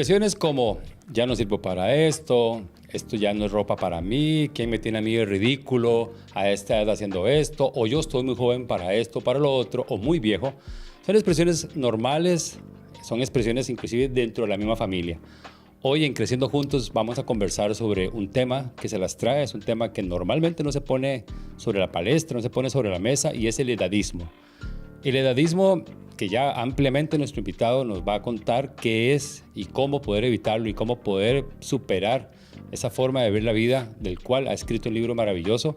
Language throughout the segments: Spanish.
expresiones como ya no sirvo para esto ya no es ropa para mí, ¿quién me tiene a mí de ridículo a esta edad haciendo esto? O yo estoy muy joven para esto, para lo otro, o muy viejo. Son expresiones normales, son expresiones inclusive dentro de la misma familia. Hoy en Creciendo Juntos vamos a conversar sobre un tema que se las trae, es un tema que normalmente no se pone sobre la palestra, no se pone sobre la mesa, y es el edadismo. El edadismo, que ya ampliamente nuestro invitado nos va a contar qué es y cómo poder evitarlo y cómo poder superar esa forma de ver la vida, del cual ha escrito un libro maravilloso.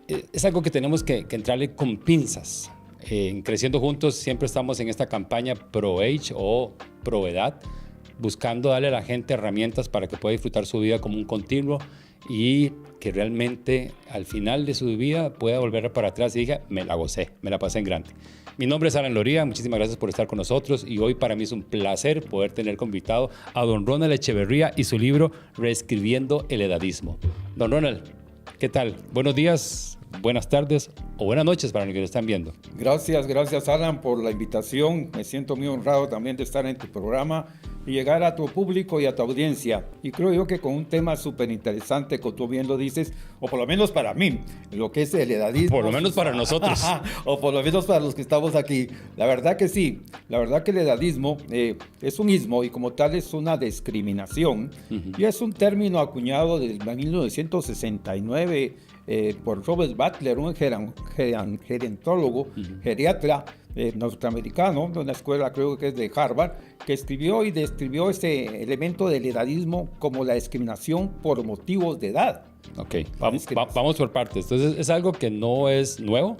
Es algo que tenemos que entrarle con pinzas. En Creciendo Juntos siempre estamos en esta campaña Pro-Age o Pro-Edad, buscando darle a la gente herramientas para que pueda disfrutar su vida como un continuo y que realmente al final de su vida pueda volver para atrás y diga, me la gocé, me la pasé en grande. Mi nombre es Alan Loría, muchísimas gracias por estar con nosotros y hoy para mí es un placer poder tener como invitado a don Ronald Echeverría y su libro Reescribiendo el Edadismo. Don Ronald, ¿qué tal? Buenos días, buenas tardes o buenas noches para los que nos están viendo. Gracias Alan por la invitación. Me siento muy honrado también de estar en tu programa y llegar a tu público y a tu audiencia. Y creo yo que con un tema súper interesante, como tú bien lo dices, o por lo menos para mí, lo que es el edadismo. Por lo menos para nosotros. O por lo menos para los que estamos aquí. La verdad que sí. La verdad que el edadismo es un ismo y como tal es una discriminación. Y es un término acuñado desde 1969 por Robert Butler, un gerontólogo, geriatra norteamericano, de una escuela creo que es de Harvard, que escribió y describió ese elemento del edadismo como la discriminación por motivos de edad. Ok, vamos por partes. Entonces es algo que no es nuevo,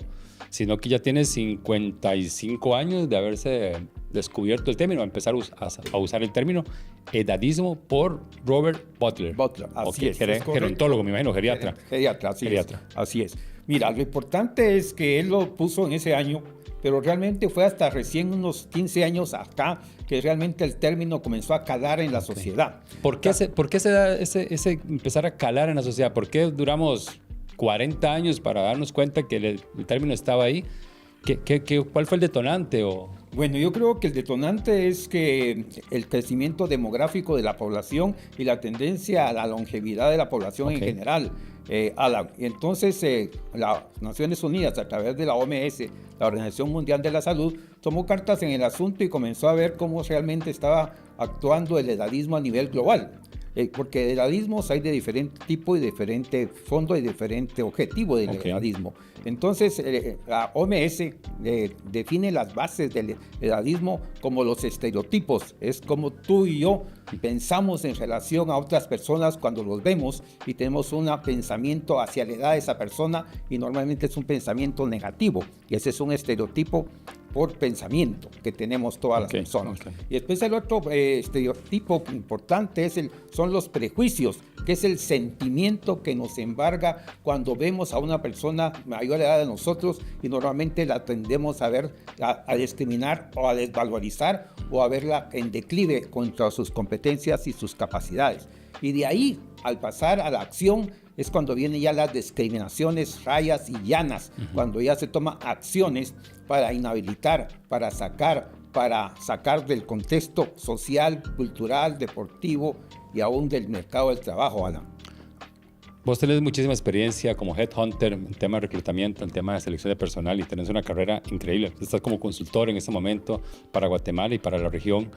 sino que ya tiene 55 años de haberse descubierto el término, a empezar a usar el término edadismo por Robert Butler. Así es. Gerontólogo, me imagino, geriatra. Así es. Mira, lo importante es que él lo puso en ese año, pero realmente fue hasta recién unos 15 años acá que realmente el término comenzó a calar en la sociedad. ¿Por qué se da ese empezar a calar en la sociedad? ¿Por qué duramos 40 años para darnos cuenta que el término estaba ahí? ¿Cuál fue el detonante? Bueno, yo creo que el detonante es que el crecimiento demográfico de la población y la tendencia a la longevidad de la población en general. Entonces, las Naciones Unidas, a través de la OMS, la Organización Mundial de la Salud, tomó cartas en el asunto y comenzó a ver cómo realmente estaba actuando el edadismo a nivel global. Porque de edadismos hay de diferente tipo y diferente fondo y diferente objetivo del edadismo. Entonces, la OMS define las bases del edadismo como los estereotipos. Es como tú y yo pensamos en relación a otras personas cuando los vemos y tenemos un pensamiento hacia la edad de esa persona y normalmente es un pensamiento negativo. Y ese es un estereotipo por pensamiento que tenemos todas las personas. Y después el otro estereotipo importante son los prejuicios, que es el sentimiento que nos embarga cuando vemos a una persona mayor de edad de nosotros y normalmente la tendemos a ver, a discriminar o a desvalorizar o a verla en declive contra sus competencias y sus capacidades. Y de ahí, al pasar a la acción, es cuando vienen ya las discriminaciones rayas y llanas, cuando ya se toman acciones para inhabilitar, para sacar del contexto social, cultural, deportivo y aún del mercado del trabajo, Alan. Vos tenés muchísima experiencia como headhunter en tema de reclutamiento, en tema de selección de personal y tenés una carrera increíble. Estás como consultor en este momento para Guatemala y para la región.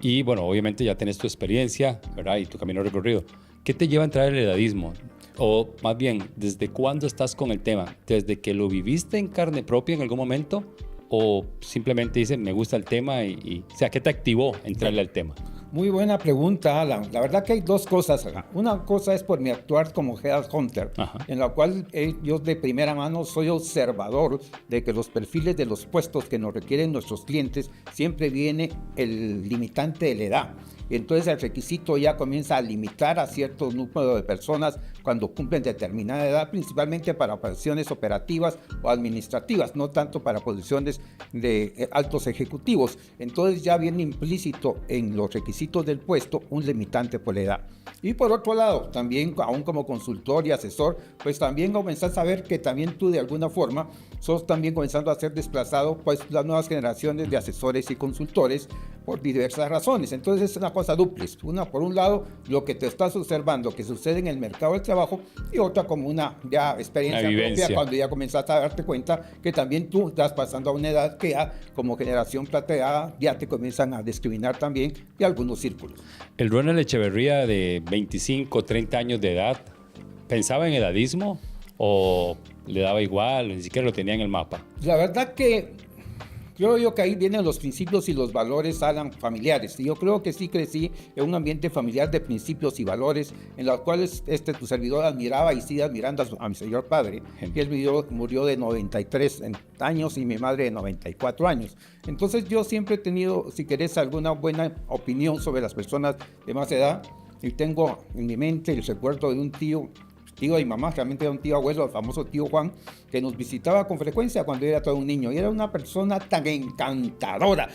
Y bueno, obviamente ya tenés tu experiencia, ¿verdad? Y tu camino recorrido. ¿Qué te lleva a entrar el edadismo? O más bien, ¿desde cuándo estás con el tema? ¿Desde que lo viviste en carne propia en algún momento? ¿O simplemente dices, me gusta el tema o sea, ¿qué te activó entrarle al tema? Muy buena pregunta, Alan. La verdad que hay dos cosas acá. Una cosa es por mi actuar como headhunter, en la cual yo de primera mano soy observador de que los perfiles de los puestos que nos requieren nuestros clientes siempre viene el limitante de la edad. Entonces el requisito ya comienza a limitar a cierto número de personas cuando cumplen determinada edad, principalmente para posiciones operativas o administrativas, no tanto para posiciones de altos ejecutivos. Entonces ya viene implícito en los requisitos requisitos del puesto un limitante por la edad. Y por otro lado, también aún como consultor y asesor, pues también comenzás a ver que también tú de alguna forma sos también comenzando a ser desplazado pues las nuevas generaciones de asesores y consultores por diversas razones. Entonces es una cosa dúplice. Una, por un lado, lo que te estás observando que sucede en el mercado del trabajo, y otra como una ya experiencia propia cuando ya comenzaste a darte cuenta que también tú estás pasando a una edad que ya como generación plateada ya te comienzan a discriminar también de algunos círculos. ¿El Ronald Echeverría de 25, 30 años de edad pensaba en edadismo o le daba igual, ni siquiera lo tenía en el mapa? La verdad que creo yo que ahí vienen los principios y los valores, Alan, familiares. Y yo creo que sí crecí en un ambiente familiar de principios y valores en los cuales tu servidor admiraba y sigue admirando a mi señor padre, que él murió de 93 años y mi madre de 94 años. Entonces yo siempre he tenido, si querés, alguna buena opinión sobre las personas de más edad, y tengo en mi mente el recuerdo de un tío de mi mamá, realmente era un tío abuelo, el famoso tío Juan, que nos visitaba con frecuencia cuando era todo un niño. Y era una persona tan encantadora.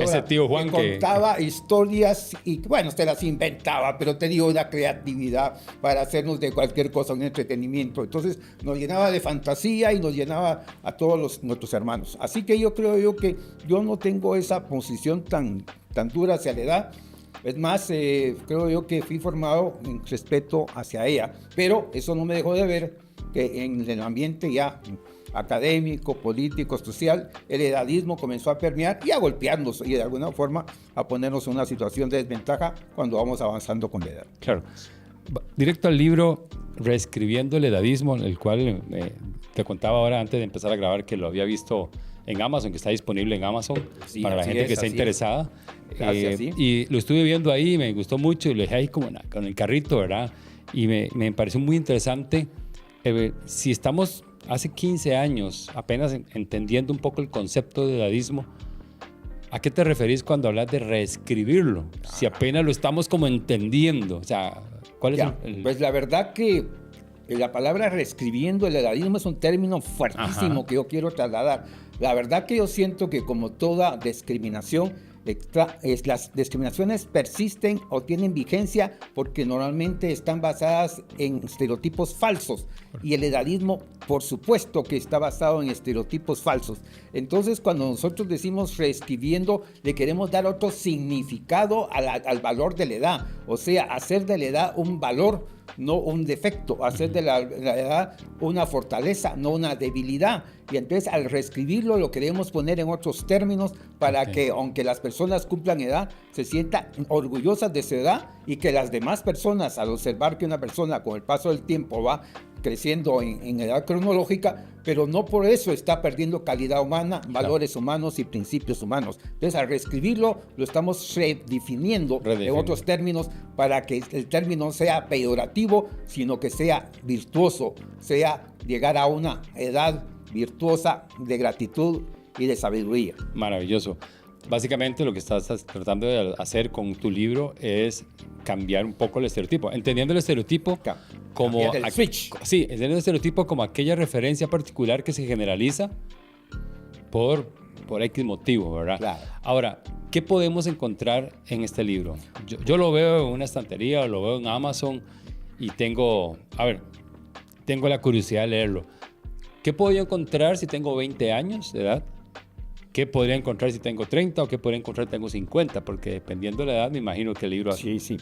Ese tío Juan que contaba historias y, bueno, se las inventaba, pero tenía una creatividad para hacernos de cualquier cosa un entretenimiento. Entonces nos llenaba de fantasía y nos llenaba a todos nuestros hermanos. Así que yo creo que yo no tengo esa posición tan dura hacia la edad. Es más, creo yo que fui formado en respeto hacia ella, pero eso no me dejó de ver que en el ambiente ya académico, político, social, el edadismo comenzó a permear y a golpearnos y de alguna forma a ponernos en una situación de desventaja cuando vamos avanzando con la edad. Claro. Directo al libro, Reescribiendo el edadismo, el cual te contaba ahora antes de empezar a grabar que lo había visto en Amazon, que está disponible en Amazon, sí, para la gente que está interesada. Sí. Y lo estuve viendo ahí, me gustó mucho y lo dejé ahí como con el carrito, ¿verdad? Y me pareció muy interesante. Si estamos hace 15 años apenas entendiendo un poco el concepto de edadismo, ¿a qué te referís cuando hablas de reescribirlo? Si apenas lo estamos como entendiendo, o sea, ¿cuál es Pues la verdad que la palabra reescribiendo el edadismo es un término fuertísimo que yo quiero trasladar. La verdad que yo siento que como toda discriminación, las discriminaciones persisten o tienen vigencia porque normalmente están basadas en estereotipos falsos, y el edadismo por supuesto que está basado en estereotipos falsos. Entonces cuando nosotros decimos reescribiendo, le queremos dar otro significado al valor de la edad, o sea, hacer de la edad un valor, no un defecto, hacer de la edad una fortaleza, no una debilidad. Y entonces al reescribirlo lo queremos poner en otros términos para que aunque las personas cumplan edad, se sientan orgullosas de su edad, y que las demás personas, al observar que una persona con el paso del tiempo va creciendo en edad cronológica, pero no por eso está perdiendo calidad humana, valores humanos y principios humanos. Entonces al reescribirlo lo estamos redefiniendo en otros términos para que el término no sea peyorativo, sino que sea virtuoso, sea llegar a una edad virtuosa de gratitud y de sabiduría. Maravilloso. Básicamente lo que estás tratando de hacer con tu libro es cambiar un poco el estereotipo, entendiendo el estereotipo como el switch. Sí, entendiendo el estereotipo como aquella referencia particular que se generaliza por X motivo, ¿verdad? Claro. Ahora, ¿qué podemos encontrar en este libro? Yo lo veo en una estantería, lo veo en Amazon y tengo la curiosidad de leerlo. ¿Qué podría encontrar si tengo 20 años de edad? ¿Qué podría encontrar si tengo 30 o qué podría encontrar si tengo 50? Porque dependiendo de la edad, me imagino que el libro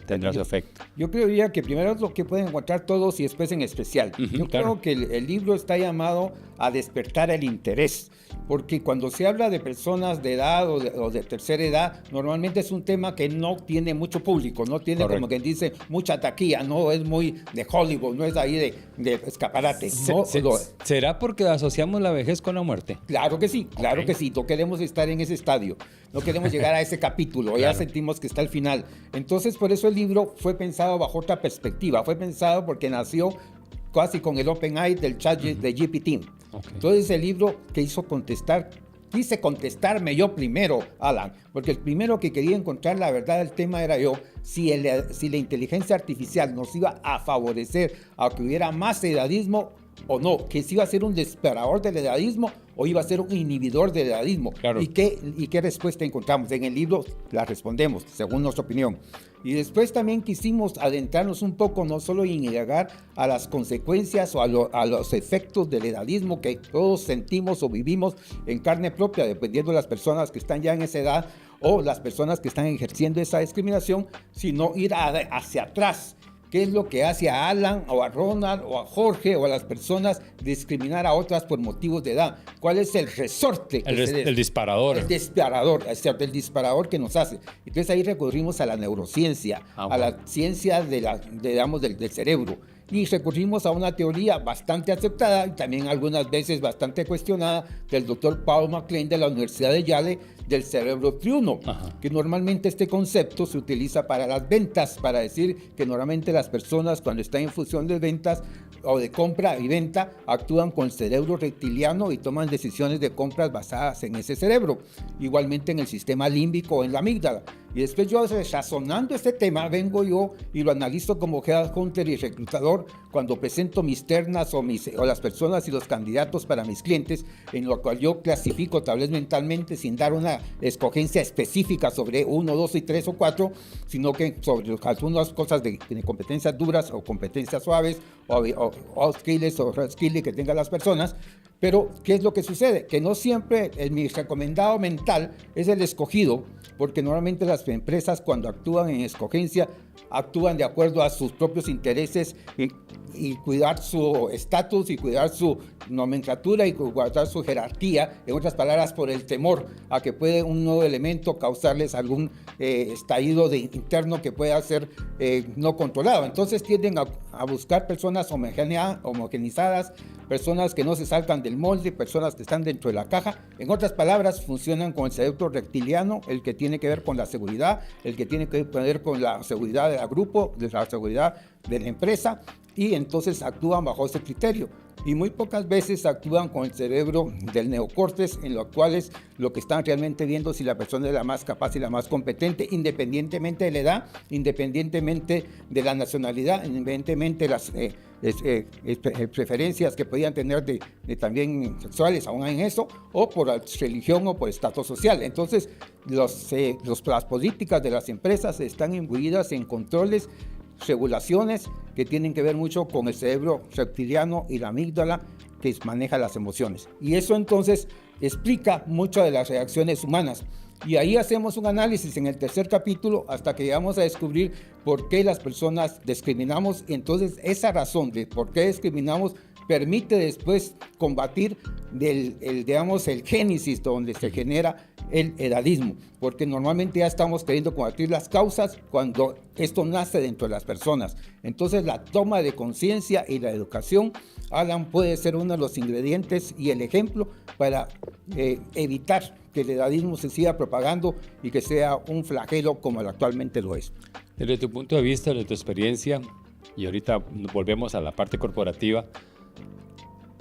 tendrá su efecto. Yo creería que primero es lo que pueden encontrar todos y después en especial. Yo creo que el libro está llamado a despertar el interés, porque cuando se habla de personas de edad o de tercera edad, normalmente es un tema que no tiene mucho público, no tiene, correcto, como quien dice, mucha taquilla, no es muy de Hollywood, no es ahí de escaparate. ¿Será porque asociamos la vejez con la muerte? Claro que sí, claro que sí. No queremos estar en ese estadio, no queremos llegar a ese capítulo, claro. Ya sentimos que está al final. Entonces, por eso el libro fue pensado bajo otra perspectiva, fue pensado porque nació casi con el OpenAI del chat de GPT. Okay. Entonces el libro que quise contestarme yo primero, Alan, porque el primero que quería encontrar la verdad del tema era yo, si la inteligencia artificial nos iba a favorecer a que hubiera más edadismo o no, que si iba a ser un disparador del edadismo o iba a ser un inhibidor del edadismo. Claro. ¿Y qué respuesta encontramos? En el libro la respondemos, según nuestra opinión. Y después también quisimos adentrarnos un poco, no solo en llegar a las consecuencias o a los efectos del edadismo que todos sentimos o vivimos en carne propia, dependiendo de las personas que están ya en esa edad o las personas que están ejerciendo esa discriminación, sino ir hacia atrás. ¿Qué es lo que hace a Alan o a Ronald o a Jorge o a las personas discriminar a otras por motivos de edad? ¿Cuál es el resorte? El disparador. El disparador, el disparador que nos hace. Entonces ahí recurrimos a la neurociencia, a la ciencia del cerebro. Y recurrimos a una teoría bastante aceptada y también algunas veces bastante cuestionada del doctor Paul MacLean de la Universidad de Yale, del cerebro triuno, que normalmente este concepto se utiliza para las ventas, para decir que normalmente las personas cuando están en función de ventas o de compra y venta actúan con el cerebro reptiliano y toman decisiones de compras basadas en ese cerebro, igualmente en el sistema límbico o en la amígdala. Y después yo, razonando este tema, vengo yo y lo analizo como headhunter y reclutador cuando presento mis ternas o las personas y los candidatos para mis clientes, en lo cual yo clasifico tal vez mentalmente sin dar una escogencia específica sobre 1, 2 y 3 o 4, sino que sobre algunas cosas de competencias duras o competencias suaves o skills o hard skills que tengan las personas. Pero, ¿qué es lo que sucede? Que no siempre mi recomendado mental es el escogido, porque normalmente las empresas cuando actúan en escogencia actúan de acuerdo a sus propios intereses y cuidar su estatus y cuidar su nomenclatura y guardar su jerarquía, en otras palabras, por el temor a que puede un nuevo elemento causarles algún estallido interno que pueda ser no controlado. Entonces tienden a buscar personas homogenizadas, personas que no se salgan del molde, personas que están dentro de la caja. En otras palabras, funcionan con el cerebro reptiliano, el que tiene que ver con la seguridad, el que tiene que ver con la seguridad del grupo, de la seguridad de la empresa, y entonces actúan bajo ese criterio. Y muy pocas veces actúan con el cerebro del neocórtex, en los cuales lo que están realmente viendo es si la persona es la más capaz y la más competente, independientemente de la edad, independientemente de la nacionalidad, independientemente de las preferencias que podían tener de también sexuales, aún en eso, o por religión o por estatus social. Entonces, las políticas de las empresas están imbuidas en controles, regulaciones que tienen que ver mucho con el cerebro reptiliano y la amígdala que maneja las emociones. Y eso entonces explica muchas de las reacciones humanas. Y ahí hacemos un análisis en el tercer capítulo hasta que llegamos a descubrir por qué las personas discriminamos. Y entonces esa razón de por qué discriminamos permite después combatir el génesis donde se genera el edadismo, porque normalmente ya estamos queriendo combatir las causas cuando esto nace dentro de las personas. Entonces la toma de conciencia y la educación, Alan, puede ser uno de los ingredientes y el ejemplo para evitar que el edadismo se siga propagando y que sea un flagelo como actualmente lo es. Desde tu punto de vista, desde tu experiencia, y ahorita volvemos a la parte corporativa,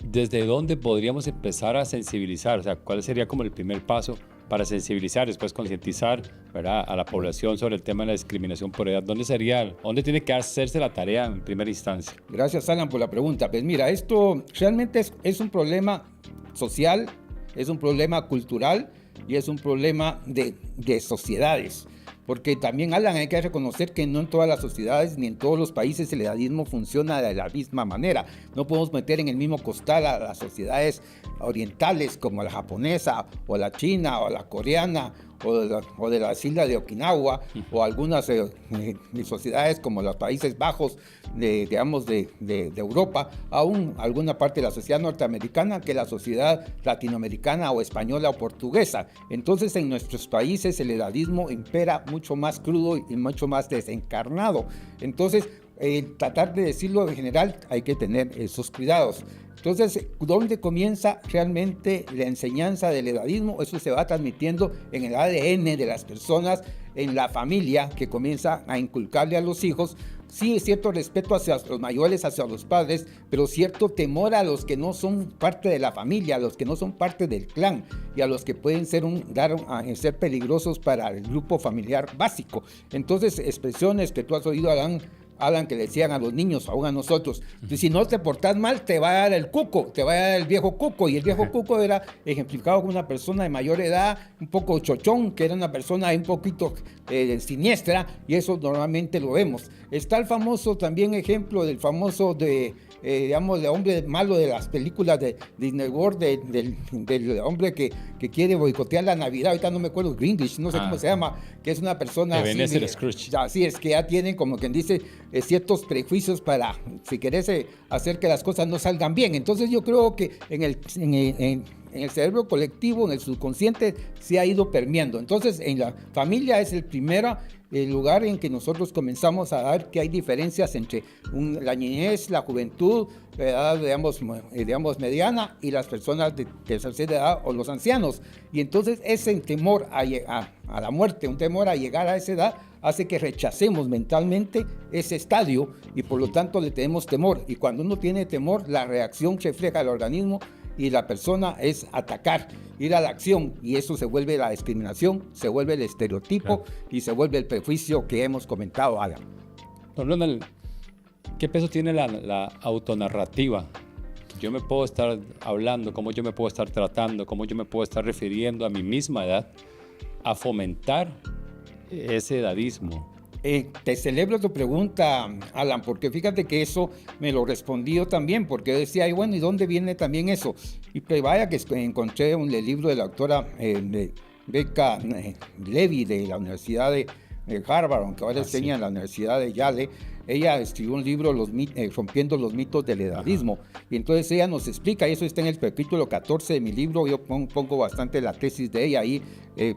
¿desde dónde podríamos empezar a sensibilizar? O sea, ¿cuál sería como el primer paso para sensibilizar, después concientizar, ¿verdad?, a la población sobre el tema de la discriminación por edad? ¿Dónde tiene que hacerse la tarea en primera instancia? Gracias, Alan, por la pregunta. Pues mira, esto realmente es un problema social, es un problema cultural y es un problema de sociedades. Porque también, Alan, hay que reconocer que no en todas las sociedades ni en todos los países el edadismo funciona de la misma manera. No podemos meter en el mismo costal a las sociedades orientales como la japonesa o la china o la coreana o de las islas de Okinawa o algunas sociedades como los Países Bajos de Europa, aún alguna parte de la sociedad norteamericana que la sociedad latinoamericana o española o portuguesa. Entonces en nuestros países el edadismo impera mucho más crudo y mucho más desencarnado. Entonces tratar de decirlo en general hay que tener esos cuidados. Entonces, ¿dónde comienza realmente la enseñanza del edadismo? Eso se va transmitiendo en el ADN de las personas, en la familia, que comienza a inculcarle a los hijos. Sí, cierto respeto hacia los mayores, hacia los padres, pero cierto temor a los que no son parte de la familia, a los que no son parte del clan y a los que pueden ser peligrosos para el grupo familiar básico. Entonces, expresiones que tú has oído, Adán, Alan, que le decían a los niños, aún a nosotros, si no te portas mal, te va a dar el cuco, te va a dar el viejo cuco, y el viejo cuco era ejemplificado con una persona de mayor edad, un poco chochón, que era una persona un poquito siniestra, y eso normalmente lo vemos. Está el famoso también ejemplo del famoso digamos, el hombre malo de las películas de Disney World, del hombre que quiere boicotear la Navidad, ahorita no me acuerdo, Greenwich, no sé cómo se llama, que es una persona Ebenezer Scrooge. Así es, que ya tienen, como quien dice, ciertos prejuicios para, si querés, hacer que las cosas no salgan bien. Entonces yo creo que en el cerebro colectivo, en el subconsciente, se ha ido permeando. Entonces, en la familia es el lugar en que nosotros comenzamos a ver que hay diferencias entre la niñez, la juventud, la edad, digamos, mediana, y las personas de tercera edad o los ancianos. Y entonces ese temor a la muerte, un temor a llegar a esa edad, hace que rechacemos mentalmente ese estadio y por lo tanto le tenemos temor. Y cuando uno tiene temor, la reacción refleja el organismo y la persona es atacar, ir a la acción, y eso se vuelve la discriminación, se vuelve el estereotipo, claro, y se vuelve el prejuicio que hemos comentado, Alan. Don Ronald, ¿qué peso tiene la autonarrativa? Yo me puedo estar hablando, cómo yo me puedo estar tratando, cómo yo me puedo estar refiriendo a mi misma edad a fomentar ese edadismo. Te celebro tu pregunta, Alan, porque fíjate que eso me lo respondí yo también, porque yo decía, bueno, ¿y dónde viene también eso? Y pues vaya que encontré el libro de la doctora Becca Levy de la Universidad de Harvard, aunque ahora enseña en la Universidad de Yale. Ella escribió un libro, Rompiendo los mitos del edadismo. Y entonces ella nos explica, y eso está en el capítulo 14 de mi libro. Yo pongo bastante la tesis de ella ahí,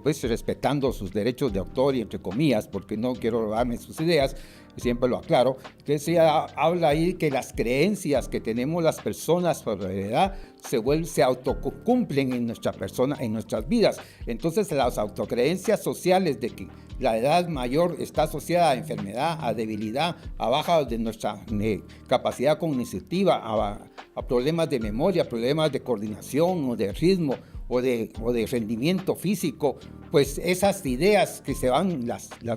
pues respetando sus derechos de autor y entre comillas, porque no quiero robarme sus ideas, siempre lo aclaro. Entonces ella habla ahí que las creencias que tenemos las personas por la edad se autocumplen en nuestra persona, en nuestras vidas. Entonces las autocreencias sociales de que la edad mayor está asociada a enfermedad, a debilidad, a baja de nuestra capacidad cognitiva, a problemas de memoria, problemas de coordinación o de ritmo o de rendimiento físico, pues esas ideas que se van,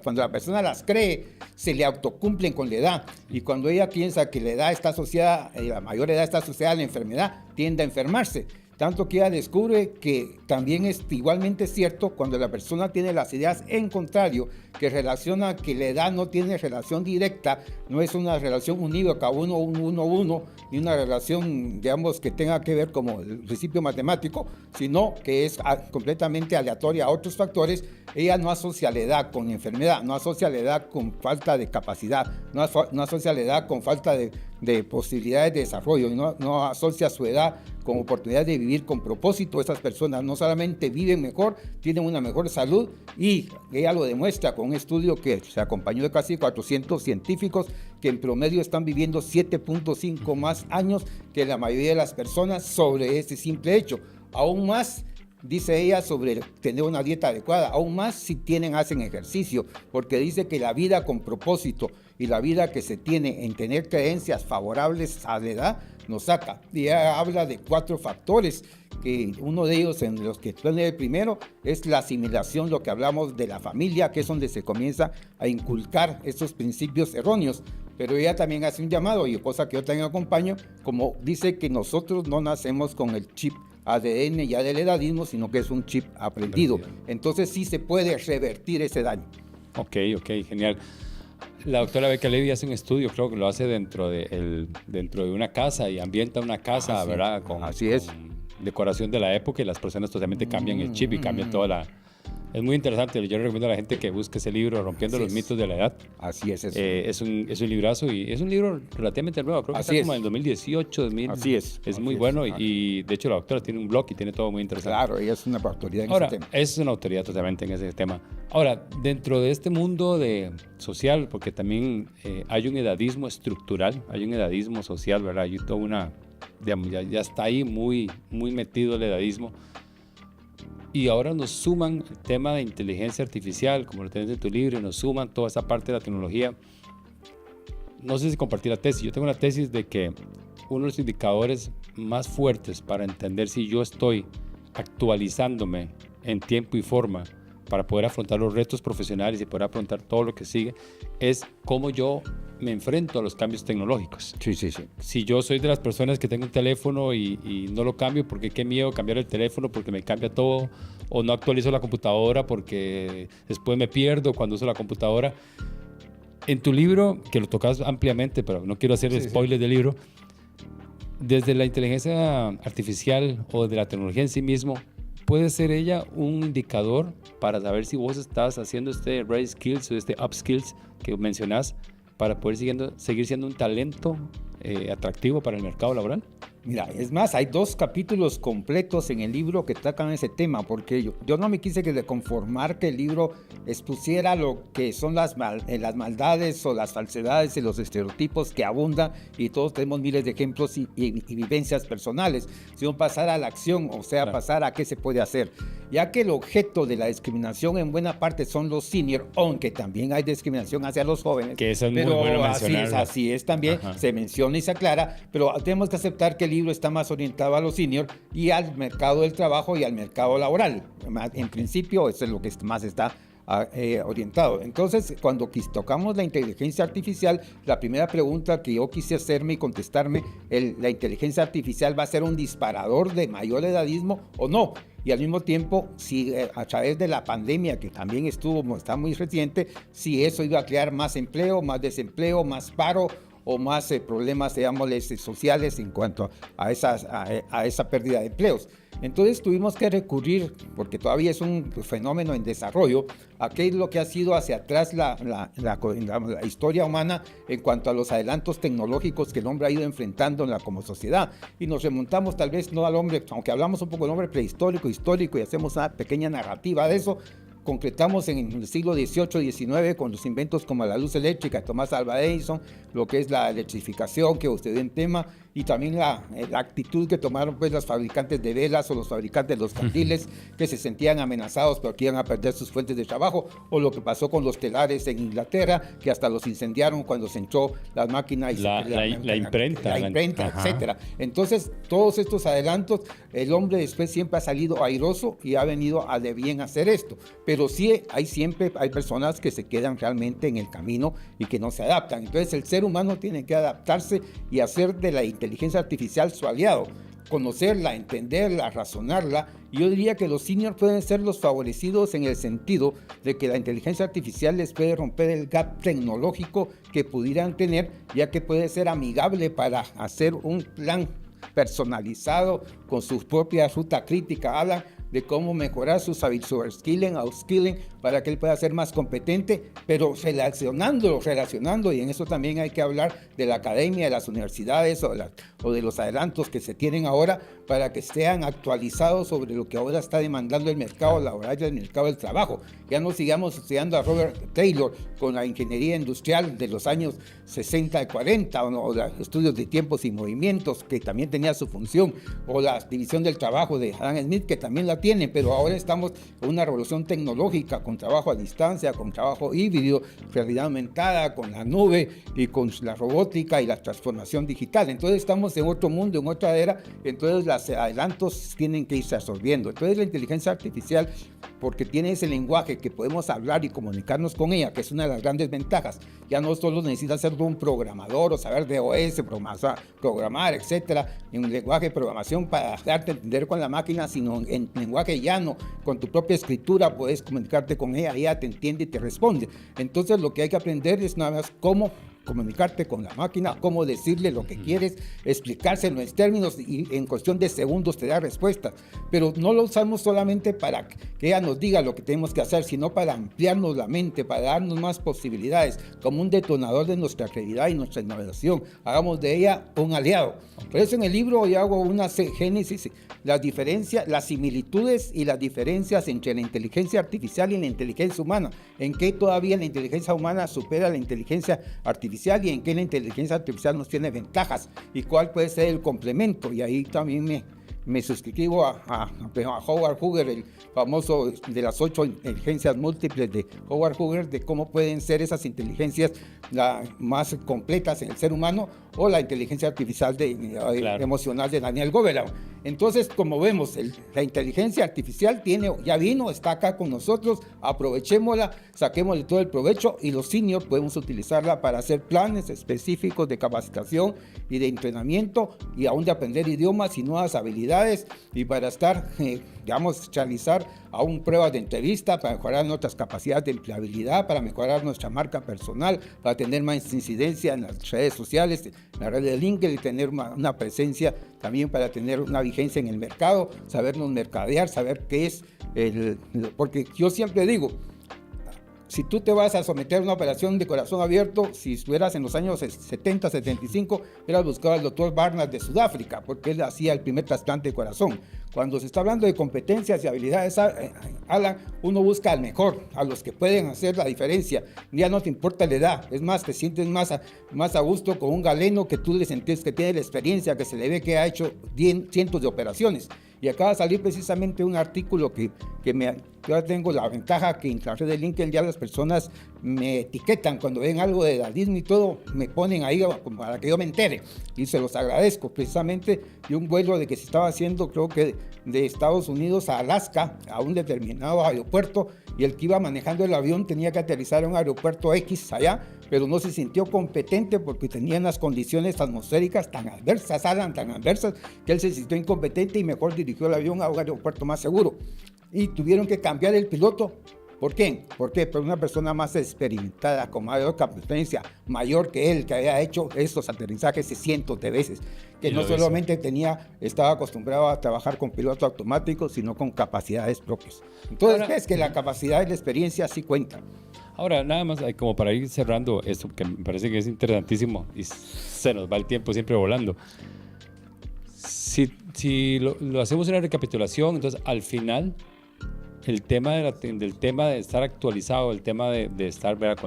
cuando la persona las cree, se le autocumplen con la edad. Y cuando ella piensa que la edad está asociada, la mayor edad está asociada a la enfermedad, tiende a enfermarse. Tanto que ella descubre que también es igualmente cierto cuando la persona tiene las ideas en contrario, que relaciona que la edad no tiene relación directa, no es una relación unívoca, 1, 1, 1, 1, y una relación, digamos, que tenga que ver como el principio matemático, sino que es completamente aleatoria a otros factores. Ella no asocia la edad con enfermedad, no asocia la edad con falta de capacidad, no asocia la edad con falta de posibilidades de desarrollo, no asocia su edad con oportunidad de vivir con propósito. Esas personas no solamente viven mejor, tienen una mejor salud, y ella lo demuestra con un estudio que se acompañó de casi 400 científicos que en promedio están viviendo 7.5 más años que la mayoría de las personas sobre ese simple hecho. Aún más, dice ella, sobre tener una dieta adecuada, aún más si hacen ejercicio, porque dice que la vida con propósito y la vida que se tiene en tener creencias favorables a la edad nos saca. Y ella habla de 4 factores, que uno de ellos, en los que explica el primero, es la asimilación, lo que hablamos de la familia, que es donde se comienza a inculcar esos principios erróneos. Pero ella también hace un llamado, y cosa que yo también acompaño, como dice que nosotros no nacemos con el chip ADN ya del edadismo, sino que es un chip aprendido. Entonces sí se puede revertir ese daño. Ok, genial. La doctora Becca Levy hace un estudio, creo que lo hace dentro de una casa y ambienta una casa, ¿verdad? Así es. Con decoración de la época, y las personas totalmente cambian el chip y cambian toda la... Es muy interesante. Yo le recomiendo a la gente que busque ese libro, Rompiendo los mitos de la edad. Así es. Es un librazo, y es un libro relativamente nuevo. Creo que está como en 2018, 2000. Así es. Es muy bueno, y de hecho la doctora tiene un blog y tiene todo muy interesante. Claro, ella es una autoridad en ese tema. Es una autoridad totalmente en ese tema. Ahora, dentro de este mundo social, porque también hay un edadismo estructural, hay un edadismo social, ¿verdad? Hay toda una... Digamos, ya está ahí muy metido el edadismo. Y ahora nos suman el tema de inteligencia artificial, como lo tienes en tu libro, y nos suman toda esa parte de la tecnología. No sé si compartir la tesis. Yo tengo una tesis de que uno de los indicadores más fuertes para entender si yo estoy actualizándome en tiempo y forma para poder afrontar los retos profesionales y poder afrontar todo lo que sigue, es cómo yo me enfrento a los cambios tecnológicos. Sí. Si yo soy de las personas que tengo un teléfono y no lo cambio porque qué miedo cambiar el teléfono porque me cambia todo, o no actualizo la computadora porque después me pierdo cuando uso la computadora. En tu libro, que lo tocas ampliamente, pero no quiero hacer spoilers del libro, desde la inteligencia artificial o de la tecnología en sí mismo, ¿puede ser ella un indicador para saber si vos estás haciendo este raise skills o este up skills que mencionás para poder seguir siendo un talento atractivo para el mercado laboral? Mira, es más, hay 2 capítulos completos en el libro que tocan ese tema, porque yo no me quise conformar que el libro expusiera lo que son las maldades o las falsedades y los estereotipos que abundan, y todos tenemos miles de ejemplos y vivencias personales, sino pasar a la acción, o sea, claro, pasar a qué se puede hacer. Ya que el objeto de la discriminación en buena parte son los seniors, aunque también hay discriminación hacia los jóvenes. Que eso es muy bueno mencionarlo. Así es también, se menciona y se aclara, pero tenemos que aceptar que el libro está más orientado a los seniors y al mercado del trabajo y al mercado laboral. En principio, eso es lo que más está orientado. Entonces, cuando tocamos la inteligencia artificial, la primera pregunta que yo quise hacerme y contestarme, ¿la inteligencia artificial va a ser un disparador de mayor edadismo o no? Y al mismo tiempo, si a través de la pandemia, que también está muy reciente, si eso iba a crear más empleo, más desempleo, más paro o más problemas, digámosles, sociales en cuanto a esa pérdida de empleos. Entonces tuvimos que recurrir, porque todavía es un fenómeno en desarrollo, a qué es lo que ha sido hacia atrás la historia humana en cuanto a los adelantos tecnológicos que el hombre ha ido enfrentando como sociedad. Y nos remontamos tal vez no al hombre, aunque hablamos un poco del hombre prehistórico, histórico, y hacemos una pequeña narrativa de eso, concretamos en el siglo XVIII, XIX, con los inventos como la luz eléctrica, Thomas Alva Edison, lo que es la electrificación, que usted en tema, y también la actitud que tomaron pues los fabricantes de velas o los fabricantes de los candiles, que se sentían amenazados porque iban a perder sus fuentes de trabajo, o lo que pasó con los telares en Inglaterra, que hasta los incendiaron cuando se entró las máquinas y la imprenta, etcétera. Entonces, todos estos adelantos, el hombre después siempre ha salido airoso y ha venido a de bien hacer esto, pero sí siempre hay personas que se quedan realmente en el camino y que no se adaptan. Entonces, el ser humano tiene que adaptarse y hacer de la inteligencia artificial su aliado, conocerla, entenderla, razonarla. Y yo diría que los seniors pueden ser los favorecidos en el sentido de que la inteligencia artificial les puede romper el gap tecnológico que pudieran tener, ya que puede ser amigable para hacer un plan personalizado con su propia ruta crítica. Hablan de cómo mejorar su skilling, upskilling, para que él pueda ser más competente, pero relacionando, y en eso también hay que hablar de la academia, de las universidades o de los adelantos que se tienen ahora, para que estén actualizados sobre lo que ahora está demandando el mercado laboral y el mercado del trabajo. Ya no sigamos estudiando a Robert Taylor con la ingeniería industrial de los años 60 y 40, o los estudios de tiempos y movimientos, que también tenía su función, o la división del trabajo de Adam Smith, que también la tiene, pero ahora estamos en una revolución tecnológica, con trabajo a distancia, con trabajo híbrido, realidad aumentada, con la nube y con la robótica y la transformación digital. Entonces estamos en otro mundo, en otra era, entonces los adelantos tienen que irse absorbiendo. Entonces la inteligencia artificial, porque tiene ese lenguaje que podemos hablar y comunicarnos con ella, que es una de las grandes ventajas, ya no solo necesita ser un programador o saber de OS, programar, etcétera, en un lenguaje de programación para darte a entender con la máquina, sino en lenguaje llano, con tu propia escritura puedes comunicarte con ella te entiende y te responde. Entonces lo que hay que aprender es nada más cómo comunicarte con la máquina, cómo decirle lo que quieres, explicárselo en términos y en cuestión de segundos te da respuesta. Pero no lo usamos solamente para que ella nos diga lo que tenemos que hacer, sino para ampliarnos la mente, para darnos más posibilidades, como un detonador de nuestra creatividad y nuestra innovación. Hagamos de ella un aliado. Por eso en el libro yo hago una génesis, las diferencias, las similitudes y las diferencias entre la inteligencia artificial y la inteligencia humana. En qué todavía la inteligencia humana supera la inteligencia artificial y en qué la inteligencia artificial nos tiene ventajas y cuál puede ser el complemento. Y ahí también me suscribo a Howard Hugger, el famoso de las 8 inteligencias múltiples de Howard Hugger, de cómo pueden ser esas inteligencias más completas en el ser humano, o la inteligencia artificial emocional de Daniel Goleman. Entonces, como vemos, la inteligencia artificial ya vino, está acá con nosotros, aprovechémosla, saquémosle todo el provecho y los seniors podemos utilizarla para hacer planes específicos de capacitación y de entrenamiento y aún de aprender idiomas y nuevas habilidades y para estar, realizar aún pruebas de entrevista para mejorar nuestras capacidades de empleabilidad, para mejorar nuestra marca personal, para tener más incidencia en las redes sociales, en la red de LinkedIn y tener una presencia también para tener una vigencia en el mercado, sabernos mercadear, saber qué es porque yo siempre digo, si tú te vas a someter a una operación de corazón abierto, si estuvieras en los años 70, 75, hubieras buscado al doctor Barnard de Sudáfrica, porque él hacía el primer trasplante de corazón. Cuando se está hablando de competencias y habilidades, Alan, uno busca al mejor, a los que pueden hacer la diferencia. Ya no te importa la edad, es más, te sientes más a gusto con un galeno que tú le sentís que tiene la experiencia, que se le ve que ha hecho cientos de operaciones. Y acaba de salir precisamente un artículo que yo tengo la ventaja que en la red de LinkedIn ya las personas me etiquetan cuando ven algo de edadismo y todo, me ponen ahí para que yo me entere. Y se los agradezco precisamente de un vuelo de que se estaba haciendo, creo que de Estados Unidos a Alaska, a un determinado aeropuerto, y el que iba manejando el avión tenía que aterrizar en un aeropuerto X allá, pero no se sintió competente porque tenían las condiciones atmosféricas tan adversas, tan adversas, que él se sintió incompetente y mejor dirigió el avión a un aeropuerto más seguro. Y tuvieron que cambiar el piloto. ¿Por qué? Porque por una persona más experimentada, con mayor competencia, mayor que él, que había hecho estos aterrizajes cientos de veces, que no solamente estaba acostumbrado a trabajar con piloto automático, sino con capacidades propias. Entonces, es que la capacidad y la experiencia sí cuentan. Ahora, nada más, como para ir cerrando esto, que me parece que es interesantísimo y se nos va el tiempo siempre volando. Si lo hacemos una recapitulación, entonces al final el tema del tema de estar actualizado, el tema de estar, ¿verdad?,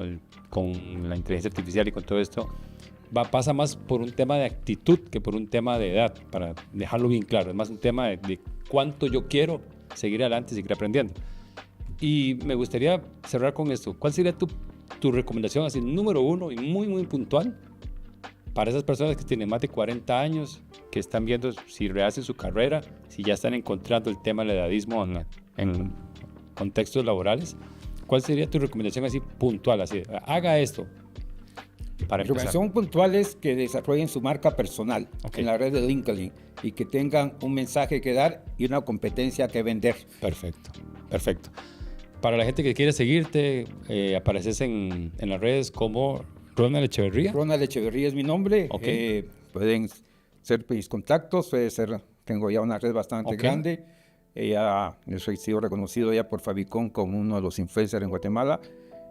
con la inteligencia artificial y con todo esto, pasa más por un tema de actitud que por un tema de edad, para dejarlo bien claro. Es más un tema de cuánto yo quiero seguir adelante, seguir aprendiendo. Y me gustaría cerrar con esto. ¿Cuál sería tu recomendación, así, número uno y muy, muy puntual, para esas personas que tienen más de 40 años, que están viendo si rehacen su carrera, si ya están encontrando el tema del edadismo en contextos laborales? ¿Cuál sería tu recomendación así puntual? Así, haga esto para empezar. La recomendación puntual es que desarrollen su marca personal en la red de LinkedIn y que tengan un mensaje que dar y una competencia que vender. Perfecto, perfecto. Para la gente que quiere seguirte, apareces en las redes como Ronald Echeverría. Ronald Echeverría es mi nombre. Pueden ser mis contactos, tengo ya una red bastante grande. He sido reconocido ya por Fabicon como uno de los influencers en Guatemala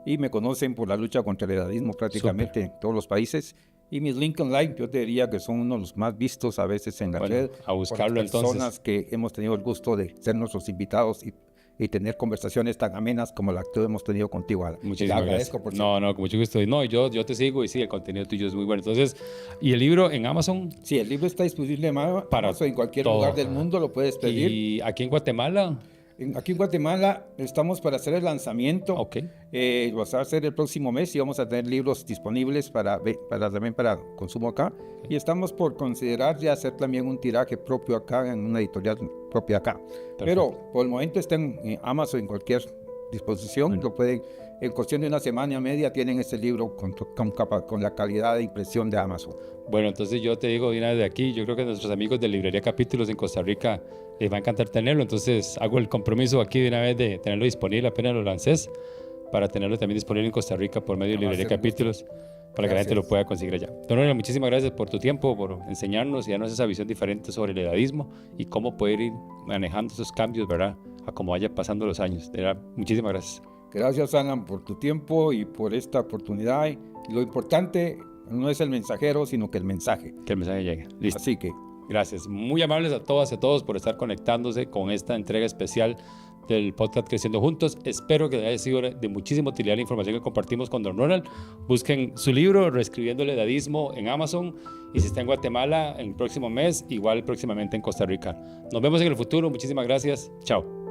y me conocen por la lucha contra el edadismo prácticamente en todos los países. Y mis LinkedIn Live, yo te diría que son uno de los más vistos a veces en la red. A buscarlo por personas entonces. Que hemos tenido el gusto de ser nuestros invitados y tener conversaciones tan amenas como la que hemos tenido contigo. Muchísimas gracias. Con mucho gusto. No, yo te sigo y sí, el contenido tuyo es muy bueno. Entonces, ¿y el libro en Amazon? Sí, el libro está disponible para Amazon, en cualquier lugar del mundo lo puedes pedir. ¿Y aquí en Guatemala? Aquí en Guatemala estamos para hacer el lanzamiento. Va a ser el próximo mes y vamos a tener libros disponibles también para consumo acá. Y estamos por considerar ya hacer también un tiraje propio acá, en una editorial propia acá. Perfecto. Pero por el momento está en Amazon en cualquier disposición. Lo pueden, en cuestión de una semana y media tienen este libro con la calidad de impresión de Amazon. Bueno, entonces yo te digo de una vez de aquí, yo creo que nuestros amigos de Librería Capítulos en Costa Rica les va a encantar tenerlo, entonces hago el compromiso aquí de una vez de tenerlo disponible apenas lo lances, para tenerlo también disponible en Costa Rica por medio de Librería Capítulos, para que la gente lo pueda conseguir allá. Don Ronald, muchísimas gracias por tu tiempo, por enseñarnos y darnos esa visión diferente sobre el edadismo y cómo poder ir manejando esos cambios, ¿verdad?, a cómo vaya pasando los años. De verdad, muchísimas gracias. Gracias, Alan, por tu tiempo y por esta oportunidad. Y lo importante no es el mensajero, sino que el mensaje. Que el mensaje llegue. Listo. Así que gracias. Muy amables a todas y a todos por estar conectándose con esta entrega especial del podcast Creciendo Juntos. Espero que haya sido de muchísima utilidad la información que compartimos con Don Ronald. Busquen su libro, Reescribiendo el Edadismo, en Amazon. Y si está en Guatemala el próximo mes, igual próximamente en Costa Rica. Nos vemos en el futuro. Muchísimas gracias. Chao.